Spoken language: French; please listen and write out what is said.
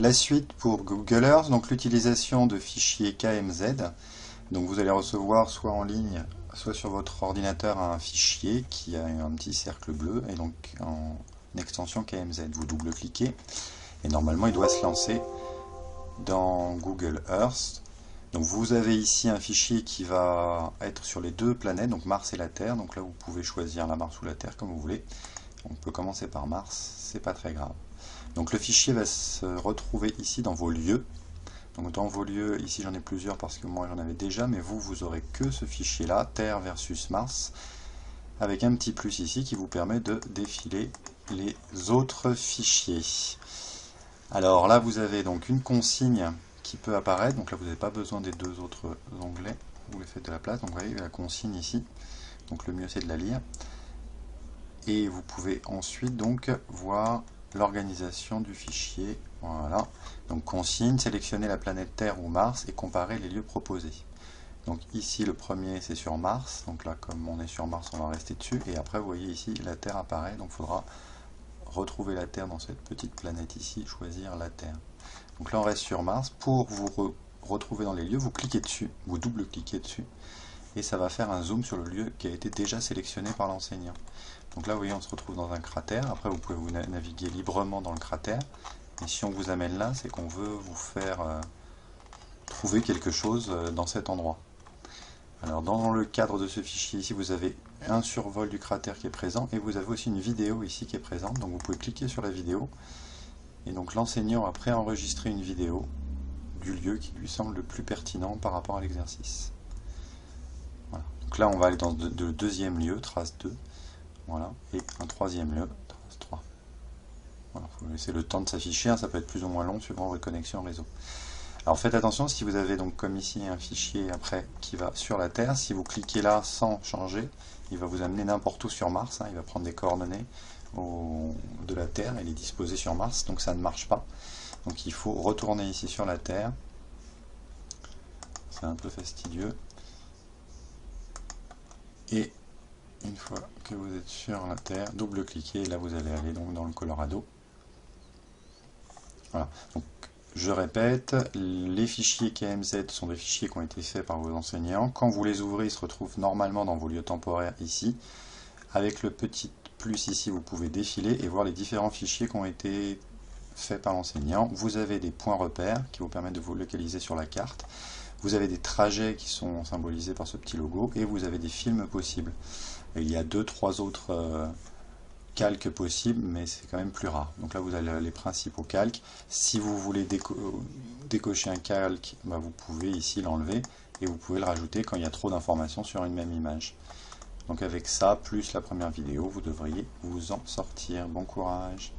La suite pour Google Earth, donc l'utilisation de fichiers KMZ. Donc vous allez recevoir soit en ligne, soit sur votre ordinateur un fichier qui a un petit cercle bleu et donc en extension KMZ. Vous double-cliquez et normalement il doit se lancer dans Google Earth. Donc vous avez ici un fichier qui va être sur les deux planètes, donc Mars et la Terre. Donc là vous pouvez choisir la Mars ou la Terre comme vous voulez. On peut commencer par Mars, c'est pas très grave. Donc le fichier va se retrouver ici dans vos lieux. Donc dans vos lieux, ici j'en ai plusieurs parce que moi j'en avais déjà, mais vous aurez que ce fichier là, Terre versus Mars, avec un petit plus ici qui vous permet de défiler les autres fichiers. Alors là vous avez donc une consigne qui peut apparaître, donc là vous n'avez pas besoin des deux autres onglets, vous les faites de la place, donc vous voyez la consigne ici, donc le mieux c'est de la lire. Et vous pouvez ensuite donc voir l'organisation du fichier. Voilà. Donc consigne, sélectionner la planète Terre ou Mars et comparer les lieux proposés. Donc ici le premier c'est sur Mars, donc là comme on est sur Mars on va rester dessus, et après vous voyez ici la Terre apparaît, donc il faudra retrouver la Terre dans cette petite planète ici, choisir la Terre. Donc là on reste sur Mars, pour vous retrouver dans les lieux, vous cliquez dessus, vous double-cliquez dessus, et ça va faire un zoom sur le lieu qui a été déjà sélectionné par l'enseignant. Donc là vous voyez on se retrouve dans un cratère, après vous pouvez vous naviguer librement dans le cratère, et si on vous amène là c'est qu'on veut vous faire trouver quelque chose dans cet endroit. Alors dans le cadre de ce fichier ici vous avez un survol du cratère qui est présent, et vous avez aussi une vidéo ici qui est présente, donc vous pouvez cliquer sur la vidéo, et donc l'enseignant a préenregistré une vidéo du lieu qui lui semble le plus pertinent par rapport à l'exercice. Voilà. Donc là on va aller dans le deuxième lieu, trace 2. Voilà, et un troisième lieu, trace 3. Voilà, il faut laisser le temps de s'afficher, ça peut être plus ou moins long suivant votre connexion réseau. Alors faites attention, si vous avez donc comme ici un fichier après qui va sur la Terre, si vous cliquez là sans changer, il va vous amener n'importe où sur Mars, il va prendre des coordonnées de la Terre et les disposer sur Mars, donc ça ne marche pas. Donc il faut retourner ici sur la Terre, c'est un peu fastidieux, et une fois que vous êtes sur la Terre, double-cliquez et là vous allez aller donc dans le Colorado. Voilà. Donc, je répète, les fichiers KMZ sont des fichiers qui ont été faits par vos enseignants. Quand vous les ouvrez, ils se retrouvent normalement dans vos lieux temporaires ici. Avec le petit plus ici, vous pouvez défiler et voir les différents fichiers qui ont été faits par l'enseignant. Vous avez des points repères qui vous permettent de vous localiser sur la carte. Vous avez des trajets qui sont symbolisés par ce petit logo, et vous avez des films possibles. Et il y a 2-3 autres calques possibles, mais c'est quand même plus rare. Donc là vous avez les principaux calques. Si vous voulez décocher un calque, vous pouvez ici l'enlever, et vous pouvez le rajouter quand il y a trop d'informations sur une même image. Donc avec ça, plus la première vidéo, vous devriez vous en sortir. Bon courage!